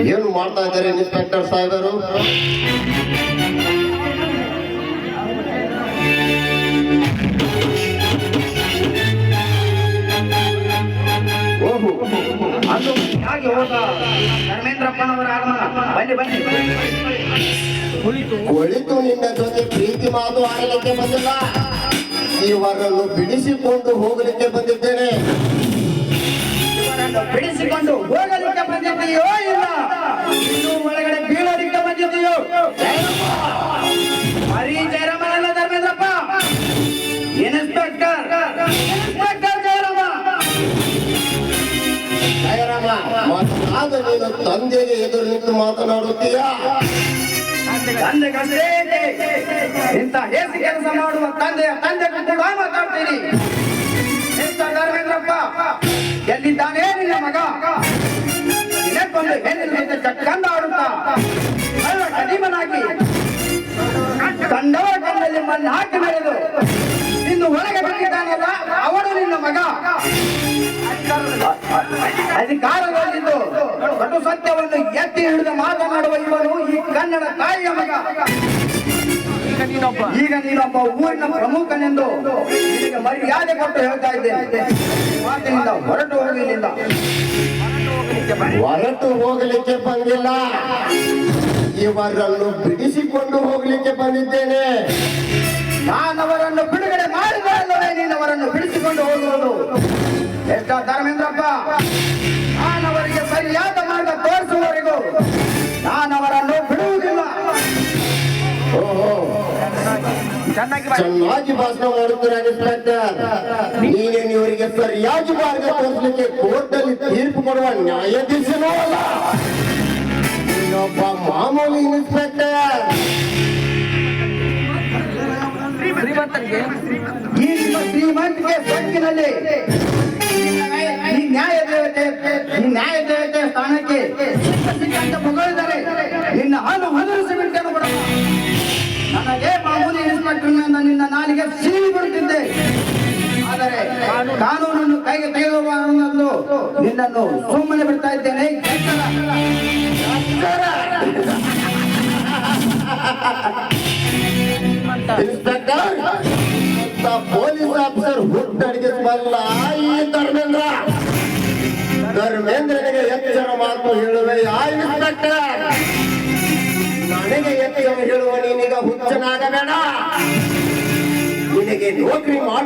ಏನು ಮಾಡ್ತಾ ಇದ್ದಾರೆ ಇನ್ಸ್ಪೆಕ್ಟರ್ ಸಾಹೇಬರು? ಓಹೋ, ಅದು ಹಾಗೆ ಹೋದ ಧರ್ಮೇಂದ್ರಪ್ಪನವರ ಆಗಮನ. ಬನ್ನಿ ಬನ್ನಿ. ಕುಳಿತು ನಿನ್ನ ಜೊತೆ ಪ್ರೀತಿ ಮಾತು ಆಡಲಿಕ್ಕೆ ಬಂದಿಲ್ಲ, ಇವರನ್ನು ಬಿಡಿಸಿಕೊಂಡು ಹೋಗಲಿಕ್ಕೆ ಬಂದಿದ್ದೇನೆ. ಇವರನ್ನು ಬಿಡಿಸಿಕೊಂಡು ಹೋಗಲಿಕ್ಕೆ ಬಂದಿದ್ದೀಯೋ ಇಲ್ಲ ಇನ್ನು ಒಳಗಡೆ ಬೀಳಲಿಕ್ಕೆ ಬಂದಿದ್ದೀಯೋ? ಹರಿ ಜಯರಾಮನಲ್ಲ ಧರ್ಮೇಂದ್ರಪ್ಪ, ಇನ್ಸ್ಪೆಕ್ಟರ್ ಜಯರಾಮ. ಜಯರಾಮ, ಆಗ ನೀನು ತಂದೆಗೆ ಎದುರು ನಿಂತು ಮಾತನಾಡುತ್ತೀಯಾ? ತಂದೆಗಷ್ಟೇ ಇಂಥ ಹೇಸಿ ಕೆಲಸ ಮಾಡುವ ತಂದೆ ಕೂಡ ಮಾತಾಡ್ತೀನಿ. ಮಿಸ್ಟರ್ ಧರ್ಮೇಂದ್ರಪ್ಪ, ಎಲ್ಲಿದ್ದಾನೆ ನಿನ್ನ ಮಗ? ನಿನಕ್ಕೊಂದು ಹೆಣ್ಣಿನ ಜೊತೆ ಚಕ್ಕಂದ ಆಡುತ್ತಾ ಕಡಿಮನಾಗಿ ಕಂಡವರ ಕಣ್ಣಲ್ಲಿ ಮಣ್ಣು ಹಾಕಿ ಮೆರೆದು ಇನ್ನು ಒಳಗೆ ಬಂದಿದ್ದಾನಲ್ಲ, ಅವನು ನಿನ್ನ ಮಗ. ಅಧಿಕಾರದಲ್ಲಿದ್ದು ಕಟು ಸತ್ಯವನ್ನು ಎತ್ತಿ ಹಿಡಿದು ಮಾತನಾಡುವ ಇವನು ಈ ಕನ್ನಡ ತಾಯಿಯ ಮಗ. ಈಗ ನೀನೊಬ್ಬ ಊರಿನ ಪ್ರಮುಖನೆಂದು ನಿನಗೆ ಮರ್ಯಾದೆ ಕೊಟ್ಟು ಹೇಳ್ತಾ ಇದ್ದೇನೆ. ಮಾತಿನಿಂದ ಹೊರಟು ಹೋಗಲಿಲ್ಲ. ಹೊರಟು ಹೋಗಲಿಕ್ಕೆ ಬಂದಿಲ್ಲ, ಇವರನ್ನು ಬಿಡಿಸಿಕೊಂಡು ಹೋಗಲಿಕ್ಕೆ ಬಂದಿದ್ದೇನೆ. ನಾನವರನ್ನು ಬಿಡುಗಡೆ ಮಾಡಿದಲ್ಲವೇ ನೀನವರನ್ನು ಬಿಡಿಸಿಕೊಂಡು ಹೋಗುವುದು? ಎಷ್ಟ ಧರ್ಮೇಂದ್ರಪ್ಪ, ನಾನವರಿಗೆ ಸರಿಯಾದ ಮಾರ್ಗ ತೋರಿಸುವವರೆಗೂ ನಾನವರನ್ನು ಬಿಡುವುದಿಲ್ಲ. ಓಹೋ, ಚೆನ್ನಾಗಿ ಭಾಷಣ ಮಾಡುತ್ತಾರೆ ಇನ್ಸ್ಪೆಕ್ಟರ್. ನೀನೇನು ಇವರಿಗೆ ಸರಿಯಾಗಿ ಮಾರ್ಗ ತೋರಿಸಲಿಕ್ಕೆ ಕೋರ್ಟಲ್ಲಿ ತೀರ್ಪು ಕೊಡುವ ನ್ಯಾಯಾಧೀಶನೂ ಅಲ್ಲ, ಇನ್ನೊಬ್ಬ ಮಾಮೂಲಿ ಇನ್ಸ್ಪೆಕ್ಟರ್. ಈ ನಿಮ್ಮ ಶ್ರೀಮಂತಿಗೆ ಸೊಕ್ಕಿನಲ್ಲಿ ಈ ನ್ಯಾಯ ದೇವತೆ ಸ್ಥಾನಕ್ಕೆ ಸಿಕ್ಕಂತ ಹೊಗಳಿದರೆ ನಿನ್ನ ಹಾಲು ಹಲರಿಸಿ ಬಿಟ್ಟೇನು ಕೂಡ. ನನಗೆ ಮಾಮೂಲಿ ಇನ್ಸ್ಪೆಕ್ಟರ್ನಿಂದ ನಿನ್ನ ನಾಲಿಗೆ ಸೀಳಿ ಬಿಡುತ್ತಿದ್ದೆ. ಆದರೆ ಕಾನೂನನ್ನು ಕೈಗೆ ತೆಗೆದುಕೊಂಡು ನಿನ್ನನ್ನು ಸುಮ್ಮನೆ ಬಿಡ್ತಾ ಇದ್ದೇನೆ. ಇನ್ಸ್ಪೆಕ್ಟರ್, ಪೊಲೀಸ್ ಆಫೀಸರ್ ಹುಟ್ಟಡಿಗಿಸಬಲ್ಲ ಈ ಧರ್ಮೇಂದ್ರನಿಗೆ ಎಚ್ಚರ ಮಾತು ಹೇಳುವೆ ಆ ಇನ್ಸ್ಪೆಕ್ಟರ್. ನನಗೆ ಎಚ್ಚರ ಹೇಳುವ ನೀನೀಗ ಹುಚ್ಚನಾಗಬೇಡ. ನಿನಗೆ ನೌಕರಿ ಮಾಡು